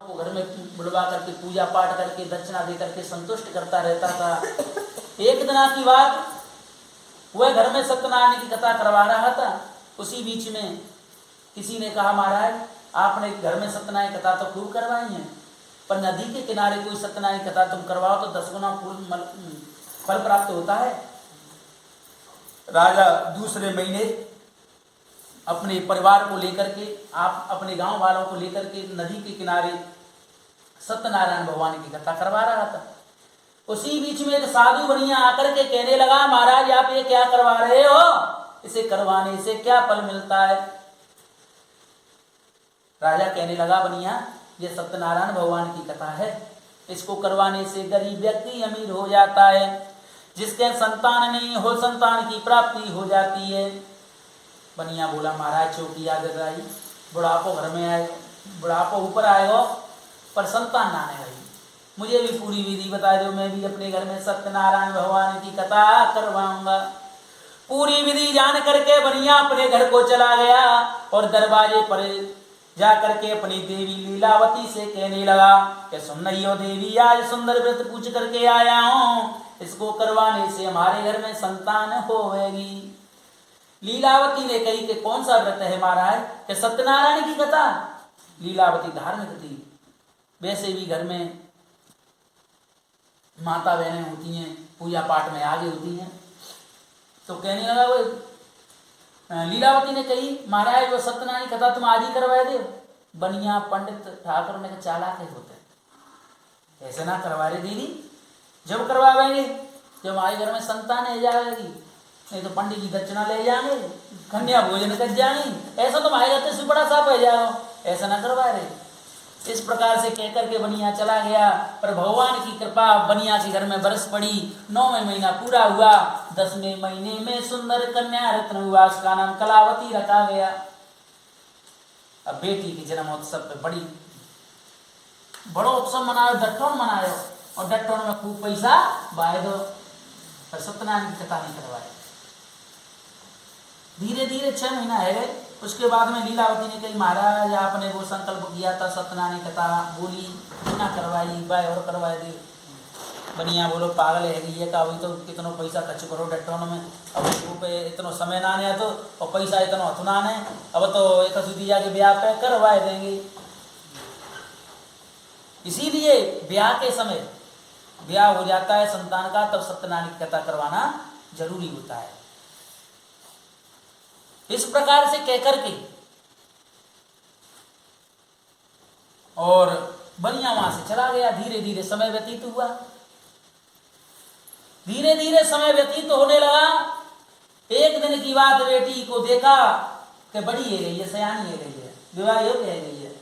को घर में बुलवा करके पूजा पाठ करके दक्षिणा दे करके संतुष्ट करता रहता था। एक दिन की बात, वह घर में सत्यनारायण की कथा करवा रहा था। उसी बीच में किसी ने कहा, महाराज आपने घर में सत्यनारायण कथा तो खूब करवाई है, पर नदी के किनारे कोई सत्यनारायण कथा तुम करवाओ तो 10 गुना फल प्राप्त होता है। राजा दूसरे महीने अपने परिवार को लेकर के, आप अपने गांव वालों को लेकर के नदी के किनारे सत्यनारायण भगवान की कथा करवा रहा था। उसी बीच में एक साधु बनिया आकर के कहने लगा, महाराज आप ये क्या करवा रहे हो, इसे करवाने से क्या फल मिलता है। राजा कहने लगा, बनिया ये सत्यनारायण भगवान की कथा है, इसको करवाने से गरीब व्यक्ति अमीर हो जाता है, जिसके संतान नहीं हो संतान की प्राप्ति हो जाती है। बनिया बोला, महाराज चौकी आ गई, बुढ़ापो घर में आए, बुढ़ापो ऊपर आएगा पर संतान ना आने लगी, मुझे भी पूरी विधि बता दो, मैं भी अपने घर में सत्यनारायण भगवान की कथा करवाऊंगा। पूरी विधि जान करके बनिया अपने घर को चला गया और दरवाजे पर जा करके अपनी देवी लीलावती से कहने लगा कि सुन रही हो देवी, आज सुंदर व्रत पूछ करके आया हूँ, इसको करवाने से हमारे घर में संतान होगी। लीलावती ने कही कि कौन सा व्रत है महाराज, कि सत्यनारायण की कथा। लीलावती धार्मिक थी, वैसे भी घर में माता बहनें होती हैं, पूजा पाठ में आगे होती हैं, तो कहने लगा वो लीलावती ने कही, महाराज वो सत्यनारायण कथा तुम आज ही करवा दे। बनिया पंडित ठाकुर ने चालाक होते, ऐसे ना करवा रहे दीदी, जब करवाएंगे जब हमारे घर में संतान है जाएगी, नहीं तो पंडित जी दक्षिणा ले जाएंगे, कन्या भोजन कर जाएंगे, ऐसा तो हमारे घर से बड़ा साफ है जाओ, ऐसा ना करवा रहे। इस प्रकार से कहकर के बनिया चला गया, पर भगवान की कृपा बनिया के घर में बरस पड़ी। 9वें महीना पूरा हुआ, 10वें महीने में सुंदर कन्या रत्न हुआ, उसका नाम कलावती रखा गया। अब बेटी की जन्मोत्सव पे बड़ो उत्सव मनायो, डट्टोन मनायो, और डट्टोन में खूब पैसा बाय दो, पर सत्यनारायण की कथा नहीं करवाए। धीरे धीरे 6 महीना है गए। उसके बाद में लीलावती ने कही, महाराज आपने वो संकल्प किया था सत्यनारायण कथा बोली ना करवाई, बाय और करवाए दी। बनिया बोलो पागल है ये का, वही तो कितनो पैसा खर्च करो डट्टोन में, अब पे इतना समय ना आने तो और पैसा इतना हथुना ने, अब तो एक सुधी जाके ब्याह पे करवाए देंगे। इसीलिए ब्याह के समय ब्याह हो जाता है संतान का, तब सत्यनारायण की कथा करवाना जरूरी होता है। इस प्रकार से कहकर के और बनिया वहां से चला गया। धीरे धीरे समय व्यतीत हुआ, धीरे धीरे समय व्यतीत होने लगा। एक दिन की बात, बेटी को देखा कि बड़ी है गई है, सयानी है गई है, विवाह हो गई है।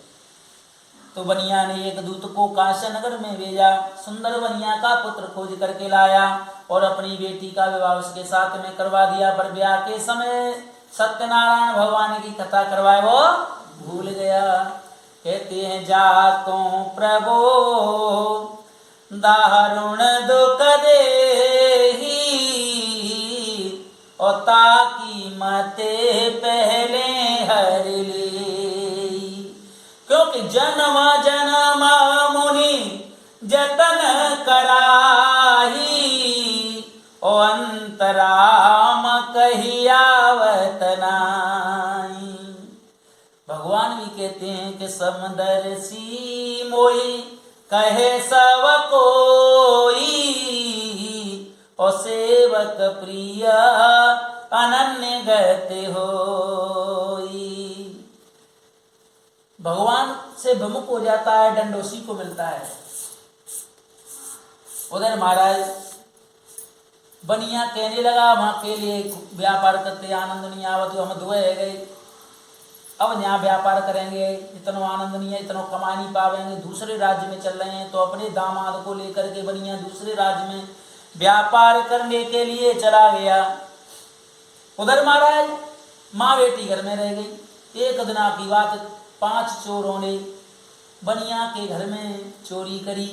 तो बनिया ने एक दूत को काशी नगर में भेजा, सुंदर बनिया का पुत्र खोज करके लाया और अपनी बेटी का विवाह उसके साथ में करवा दिया। पर ब्याह के समय सत्यनारायण भगवान की कथा करवाए वो भूल गया। कहते हैं जातो प्रभो दारुण दुख देही, और ताकि मते पहले हर ले, क्योंकि जन्म जन्म मुनि जतन कराही, ओ अंतराम कहियावत नाई। भगवान भी कहते हैं कि समदर्शी मोई कहे सब कोई, और सेवक प्रिय अनन्य गति होई। भगवान से विमुख हो जाता है, दंड उसी को मिलता है। उधर महाराज बनिया कहने लगा, वहां के लिए व्यापार करते आनंद नहीं आवत, हम दुए है गए, अब यहाँ व्यापार करेंगे इतना आनंद नहीं है, इतना कमा नहीं पावेंगे। दूसरे राज्य में चल रहे हैं, तो अपने दामाद को लेकर के बनिया दूसरे राज्य में व्यापार करने के लिए चला गया। उधर महाराज माँ बेटी घर में रह गई। एक दिन की बात, 5 चोरों ने बनिया के घर में चोरी करी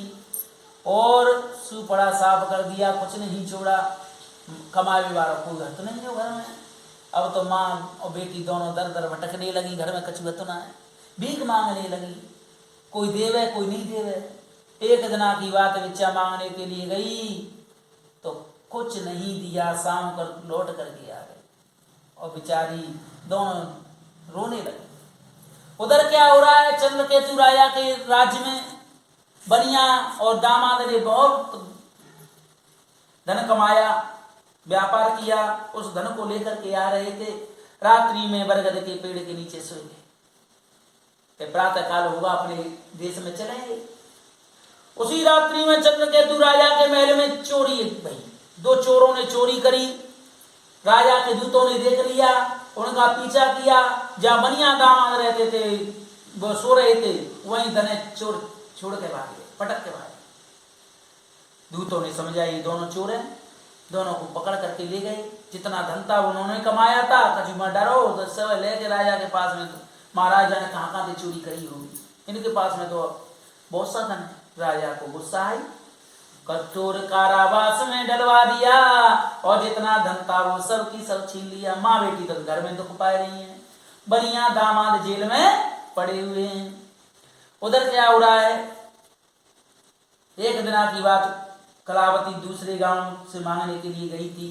और सुपड़ा साफ कर दिया, कुछ नहीं छोड़ा। कमाए वाला कोई घर तो नहीं हो घर में। अब तो माँ और बेटी दोनों दर दर भटकने लगी, घर में कछु तो ना है, भीख मांगने लगी। कोई देवे कोई नहीं देवे। एक जना की बात भिक्षा मांगने के लिए गई तो कुछ नहीं दिया, शाम कर लौट करके आ गई और बेचारी दोनों रोने लगे। उधर क्या हो रहा है, चंद्रकेतु राजा के राज्य में बनिया और दामाद ने बहुत धन कमाया, व्यापार किया, उस धन को लेकर के आ रहे थे। रात्रि में बरगद के पेड़ के नीचे सोए गए, प्रातः काल होगा अपने देश में चलेंगे। उसी रात्रि में चंद्रकेतु राजा के महल में चोरी भई। दो चोरों ने चोरी करी, राजा के दूतों ने देख लिया, उनका पीछा किया। जहां बनिया दामाद रहते थे वो सो रहे थे, वहीं धन चोर छोड़ के भागे, पटक के भागे। दूतों ने समझा ये दोनों चोर हैं, दोनों को पकड़ करके ले गए। जितना धन था उन्होंने कमाया था, कछु मत डरो, तो सब लेके राजा के पास में। महाराज ने कहाँ से चोरी करी होगी, इनके पास में तो बहुत सा धन है। राजा को गुस्सा आई, कठोर कारावास में डलवा दिया और जितना धन था वो सब की सब छीन लिया। माँ बेटी तो घर में दुख पाए रही हैं, बनिया दामाद जेल में पड़े हुए हैं। उधर क्या हो रहा है, एक दिना की बात, कलावती दूसरे गांव से मांगने के लिए गई थी।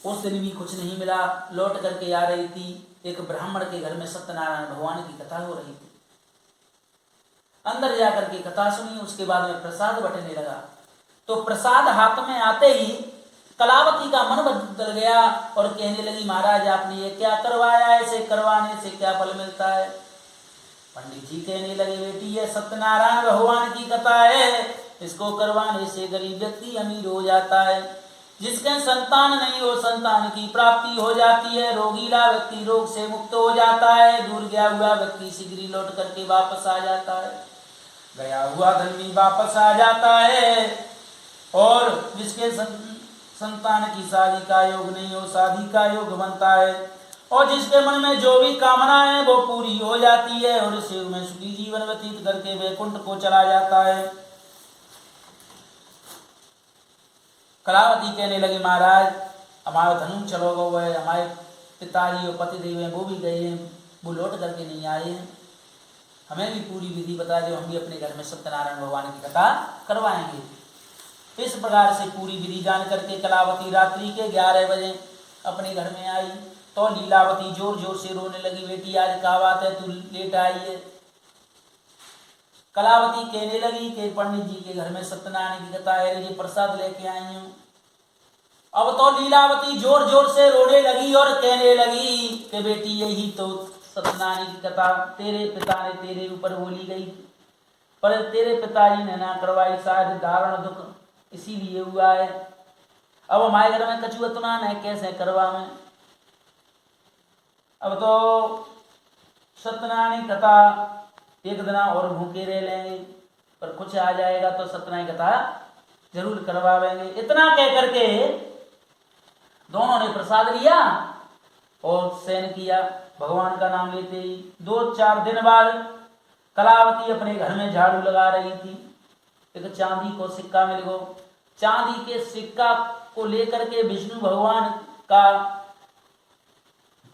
उस दिन भी कुछ नहीं मिला, लौट करके आ रही थी। एक ब्राह्मण के घर में सत्यनारायण भगवान की कथा हो रही थी। अंदर जाकर के कथा सुनी, उसके बाद में प्रसाद बटने लगा। तो प्रसाद हाथ में आते ही कलावती का मन बदल गया और कहने लगी, महाराज आपने ये क्या करवाया, ऐसे करवाने से क्या फल मिलता है। पंडित जी कहने लगे, बेटी ये सत्यनारायण भगवान की कथा है, इसको करवाने से गरीब व्यक्ति अमीर हो जाता है, जिसके संतान नहीं हो संतान की प्राप्ति हो जाती है, रोगीला व्यक्ति रोग से मुक्त हो जाता है, दूर गया हुआ व्यक्ति शीघ्र लौट करके वापस आ जाता है, गया हुआ धन भी वापस आ जाता है, और जिसके संतान की शादी का योग नहीं हो शादी का योग बनता है, और जिसके मन में जो भी कामना है वो पूरी हो जाती है, और इस युग में सुखी जीवन व्यतीत करके वैकुंठ को चला जाता है। कलावती कहने लगी, महाराज हमारा धनु चलो गो है, हमारे पिताजी और पति देव हैं वो भी गए हैं, वो लौट करके नहीं आए हैं, हमें भी पूरी विधि बता दो, हम भी अपने घर में सत्यनारायण भगवान की कथा करवाएंगे। इस प्रकार से पूरी विधि जान करके कलावती रात्रि के 11 बजे अपने घर में आई तो लीलावती जोर जोर से रोने लगी, बेटी आज क्या बात है, तू लेट आई है। कलावती कहने लगी कि पंडित जी के घर में सत्यनारायण की कथा है, ये प्रसाद लेके आई हूँ। अब तो लीलावती जोर जोर से रोने लगी और कहने लगी कि बेटी यही तो सत्यनारायण की कथा तेरे पिता ने तेरे ऊपर बोली गई, पर तेरे पिताजी ने ना करवाई, शायद दारुण दुख इसीलिए हुआ है। अब हमारे घर में कछु इतना है, कैसे करवा में। अब तो सत्यनारायण की कथा एक दिन और भूखे रह लेंगे, पर कुछ आ जाएगा तो सत्यनारायण कथा जरूर करवाएंगे। इतना कह करके दोनों ने प्रसाद लिया और शयन किया, भगवान का नाम लेते ही। 2-4 दिन बाद कलावती अपने घर में झाड़ू लगा रही थी, एक चांदी को सिक्का मिल गो। चांदी के सिक्का को लेकर के विष्णु भगवान का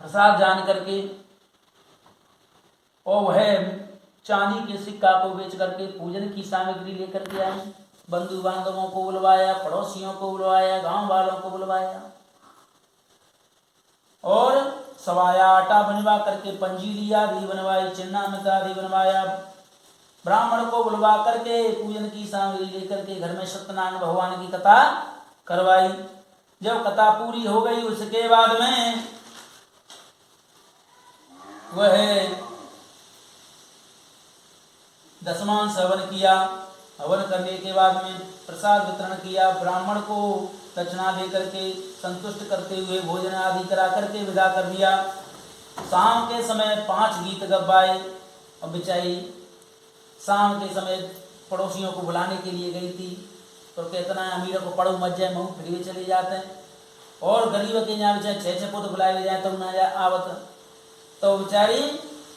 प्रसाद जान करके और वह चांदी के सिक्का को बेच करके पूजन की सामग्री लेकर के आई। बंधु बांधवों को बुलवाया, पड़ोसियों को बुलवाया, गांव वालों को बुलवाया और सवाया आटा बनवा करके पंजीरी आदि बनवाई, चिन्नामृत आदि बनवाया। ब्राह्मण को बुलवा करके पूजन की सामग्री लेकर के घर में सत्यनारायण भगवान की कथा करवाई। जब कथा पूरी हो गई उसके बाद में वह दशमांश हवन किया। हवन करने के बाद में प्रसाद वितरण किया, ब्राह्मण को दक्षिणा दे करके संतुष्ट करते हुए भोजन आदि करा करके विदा कर दिया। शाम के समय 5 गीत गवाए और बेचारी शाम के समय पड़ोसियों को बुलाने के लिए गई थी, तो कहतना अमीर को पढ़ो मत जाए, महू फिर भी चले जाते हैं, और गरीब के यहाँ बेचारे 6 पुत्र बुलाए जाए तो ना जाए आवत। तो बेचारी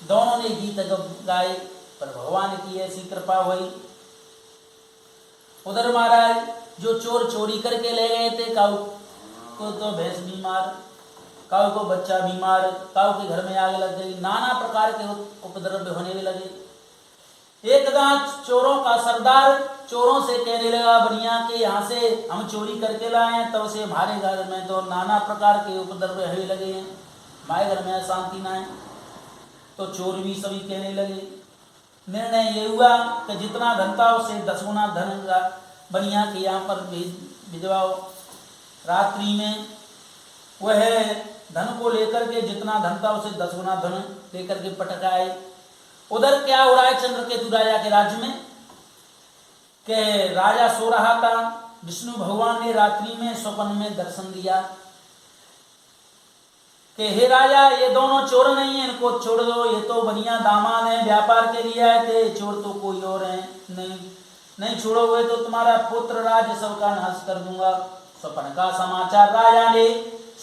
दोनों ने गीत गाए, पर भगवान की ऐसी कृपा हुई। उधर महाराज जो चोर चोरी करके ले गए थे, काऊ को तो भैंस बीमार, काऊ को बच्चा बीमार, काऊ के घर में आग लग गई, नाना प्रकार के उपद्रव होने लगे। लगा चोरों का सरदार चोरों से कहने लगा बनिया के यहाँ से हम चोरी करके लाए हैं, तब से हमारे घर में तो नाना प्रकार के उपद्रव रहने लगे हैं, हमारे घर में शांति ना है। तो चोर भी सभी कहने लगे। निर्णय ये हुआ कि जितना धन था उससे 10 गुना धन बनिया के यहाँ पर भिजवाओ। रात्रि में वह धन को लेकर के जितना धन था उसे 10 गुना धन लेकर के पटक आए। उधर क्या हो रहा है चंद्रकेतु राजा के राज्य में कि राजा सो रहा था, विष्णु भगवान ने रात्रि में स्वप्न में दर्शन दिया कि हे राजा, ये दोनों चोर नहीं है, इनको छोड़ दो, ये तो बनिया दामाद है, व्यापार के लिए आए थे, चोर तो कोई और है, नहीं छोड़ोगे तो तुम्हारा पुत्र राज्य सबका नाश कर दूंगा। स्वप्न का समाचार राजा ने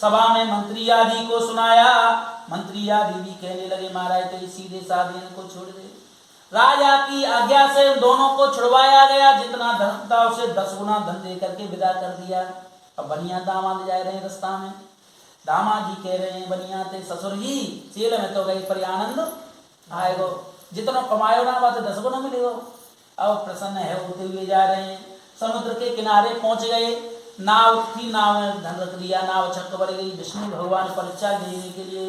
सभा में मंत्री आदि को सुनाया। मंत्री आदि भी कहने लगे महाराज तो सीधे साधे इनको छोड़ दे। राजा की आज्ञा से दोनों को छुड़वाया गया, जितना धन था उसे 10 गुना धन दे करके विदा कर दिया। अब बनिया दामाद जा रहे हैं रास्ता में, दामाद जी कह रहे हैं बनिया थे ससुर जी जेल में तो गई पर आनंद आएगो, जितना कमायो ना बात 10 गुना मिलेगो। अब प्रसन्न है होते हुए जा रहे हैं, समुद्र के किनारे पहुंच गए, नाव थी, नाव में धन रख दिया, नाव छक बढ़ गई। विष्णु भगवान परीक्षा देने के लिए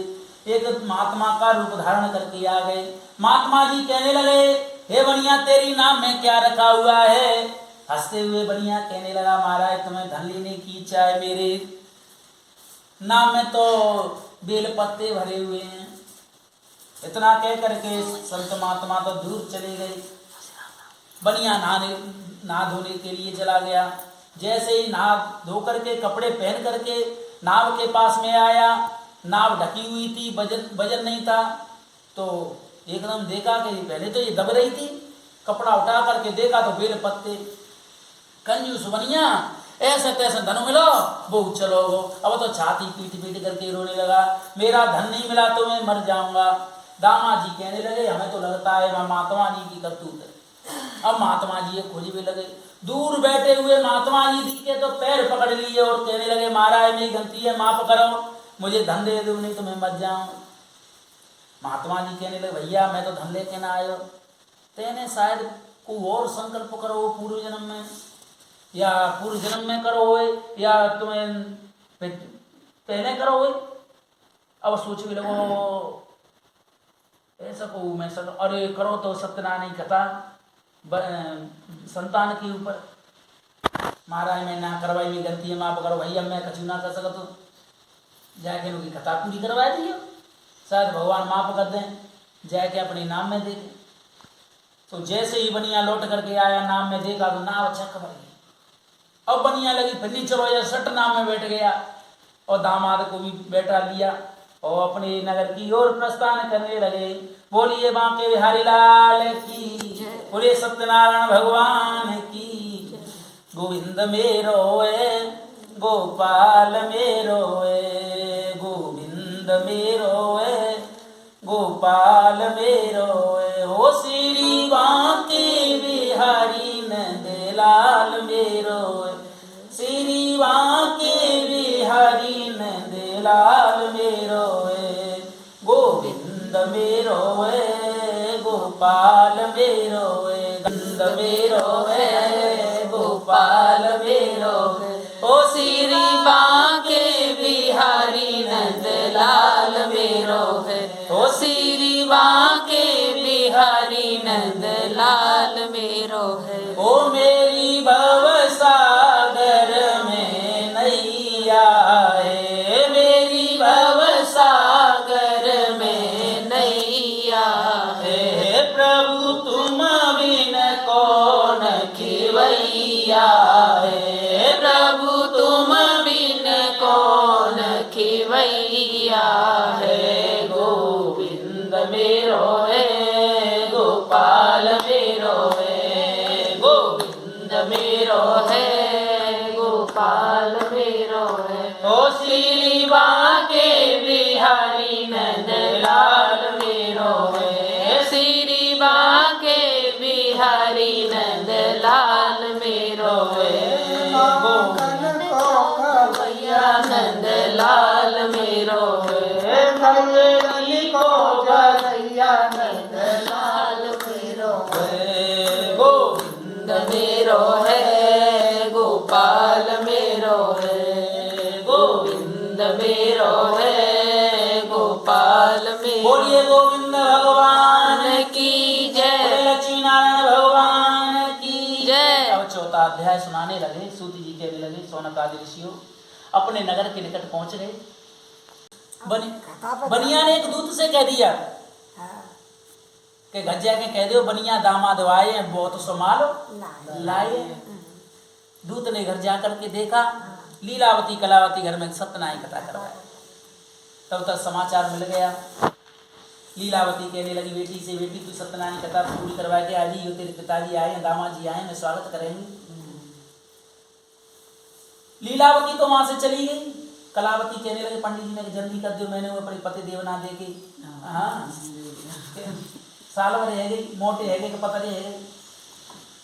एक महात्मा का रूप धारण करके आ गए। महात्मा जी कहने लगे हे बनिया तेरी नाम में क्या रखा हुआ है? हंसते हुए बनिया कहने लगा महाराज तुम्हें धन लेने की इच्छा है, मेरे नाम में तो बेल पत्ते भरे हुए हैं। इतना कह करके संत महात्मा तो दूर चले गए। बनिया नहा धोने के लिए चला गया। जैसे ही नहा धो करके कपड़े पहन करके नाव के पास में आया, नाव ढकी हुई थी, वजन नहीं था, तो एकदम देखा कि पहले तो ये दब रही थी, कपड़ा उठा करके देखा तो बेल पत्ते। कंजूस बनिया, ऐसे तैसे धन मिलो वो चलो, अब तो छाती पीट पीट करके रोने लगा, मेरा धन नहीं मिला तो मैं मर जाऊंगा। दामाद जी कहने लगे हमें तो लगता है वह महात्मा जी की करतूत है। अब महात्मा जी खोजने लगे, दूर बैठे हुए महात्मा जी दिखे तो पैर पकड़ लिए और कहने लगे महाराज मेरी गलती है, माफ करो, मुझे धन दे दो नहीं तो मैं मर जाऊं। महात्मा जी कहने लगे भैया मैं तो धन लेके ना आयो, तेने शायद कोई और संकल्प करो पूर्व जन्म में, या पूर्व जन्म में करो हो, या तुम्हें पहले करो हो। अब सोच भी लगो ऐसा को मैं सब अरे करो तो सत्यनारायण कथा संतान के ऊपर, महाराज मैं ना करवाई में गलती है, माफ करो भैया मैं कछु ना कर सका, तो जाके उनकी कथा पूरी करवा दी, शायद भगवान माफ कर दें, जाके अपने नाम में देखे। तो जैसे ही बनिया लौट करके आया, नाम में देखा तो नाव छक भर गई। अब बनिया लगी फिर चलो या सट नाम में बैठ गया और दामाद को भी बैठा लिया और अपने नगर की ओर प्रस्थान करने लगे। बोलिए बांके बिहारी लाल की, बोलिए सत्यनारायण भगवान की। गोविंद मेरो है गोपाल मेरो है, गोविंद मेरो है गोपाल मेरो है, हो श्री बांके बिहारी नंदलाल मेरो है, श्री बांके बिहारी नंदलाल मेरो है, गोविंद मेरो है गोपाल मेरो है, गोविंद मेरो है गोपाल मेरो है, ओ श्री बांके बिहारी नंदलाल मेरो है, ओ श्री बांके बिहारी नंदलाल मेरो है। ओ मेरी भव सागर में नैया है, मेरी भव सागर में नैया है, प्रभु तुम बिन कौन खिवैया है, प्रभु तुम बिन कौन खिवैया है, गोविंद मेरो है गोपाल मेरो है, गोविंद मेरो है गोपाल मेरो है, ओ श्री बांके बिहारी नंदलाल मेरो है, श्री बांके बिहारी नंदलाल मेरो है। मेरो है, गोपाल मेरो है, गोविंद मेरो है, गोपाल मेरो। बोलिए गोविंद भगवान की जय, लक्ष्मी नारायण भगवान की जय। अब चौथा अध्याय सुनाने लगे। सूत जी कहने लगे, शौनक आदि ऋषियों अपने नगर के निकट पहुंच गए। बनिया ने एक दूत से कह दिया कि घर जाके कह दो बनिया दामाद आए हैं, बहुत संभालो लाए। दूत ने घर जा करके देखा, लीलावती कलावती घर में सत्यनारायण कथा करवाया। तब तक समाचार मिल गया। लीलावती कहने लगी बेटी से, बेटी तू सत्यनारायण कथा पूरी करवा के आज ही तेरे पिताजी आए हैं, दामाद जी आए हैं, मैं स्वागत करेंगे। लीलावती तो वहां से चली गई। कलावती कहने लगे पंडित जी ने जल्दी कर दो, मैंने वो अपने पति देव ना दे के हाँ साल भर रह गई, मोटे है गए पता नहीं है।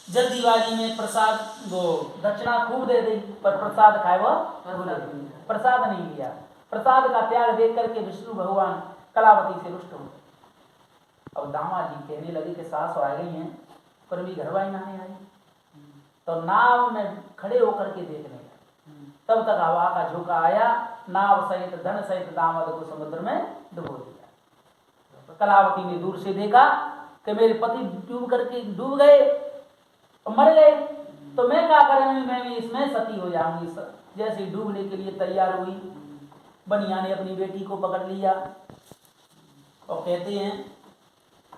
जल्दीबाजी में प्रसाद वो दक्षिणा खूब दे दी, पर प्रसाद खाए वो प्रसाद नहीं लिया। प्रसाद का त्याग देख करके विष्णु भगवान कलावती से रुष्ट हो। और दामाद जी कहने लगे कि सास आ गई हैं पर भी घरवाई नहाने आई। तो नाव में खड़े होकर के देखने लगे। तब तक हवा का झोंका आया, नाव सहित धन सहित दामाद को समुद्र में डुबो दिया। तो कलावती ने दूर से देखा कि मेरे पति डूब गए और मर गए, तो मैं क्या करूंगी, मैं भी इसमें सती हो जाऊंगी। जैसे डूबने के लिए तैयार हुई, बनिया ने अपनी बेटी को पकड़ लिया और कहते हैं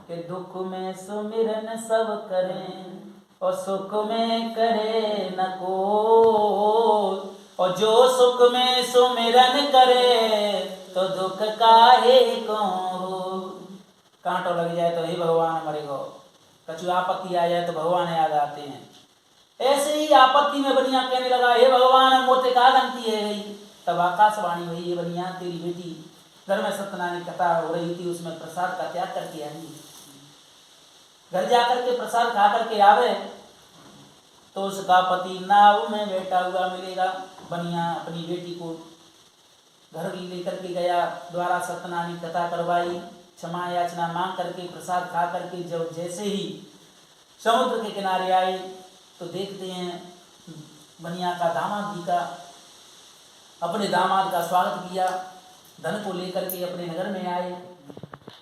कि दुख में सुमिरन सब करें और सुख में करे न कोई, और जो सुख में सुमिरन करे तो दुख काहे को हो। कांटो लग जाए तो हे भगवान मरेगो, कछु आपत्ति आ जाए तो भगवान याद आते हैं। ऐसे ही आपत्ति में बनिया कहने लगा, हे भगवान मोते का गलती है गई। तब आकाशवाणी हुई, ये बनिया तेरी बेटी घर में सत्यनारायण कथा हो रही थी, उसमें प्रसाद का त्याग करके आई। घर जाकर के प्रसाद खा करके आवे तो उसका पति नाव में बैठा हुआ मिलेगा। बनिया अपनी बेटी को घर लेकर के गया, द्वारा सत्यनारायण कथा करवाई, क्षमा याचना मांग करके प्रसाद खा करके जब जैसे ही समुद्र के किनारे आए तो देखते हैं बनिया का दामाद जी का अपने दामाद का स्वागत किया, धन को लेकर के अपने नगर में आए।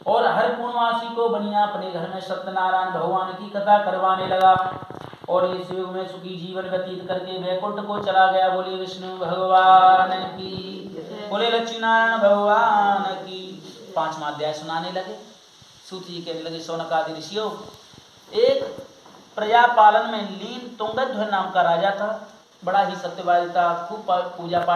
और हर पूर्णवासी को बनिया अपने घर में सत्यनारायण भगवान की कथा करवाने लगा और इस युग में सुखी जीवन व्यतीत करके वैकुंठ को चला गया। बोले विष्णु भगवान की, बोले लक्ष्मी नारायण भगवान की। 5वां अध्याय सुनाने लगे। सूत जी कहने लगे, शौनक आदि ऋषियों एक प्रजा पालन में लीन तुंगध्वज नाम का राजा था, बड़ा ही सत्यवादी था, खूब पूजा पाठ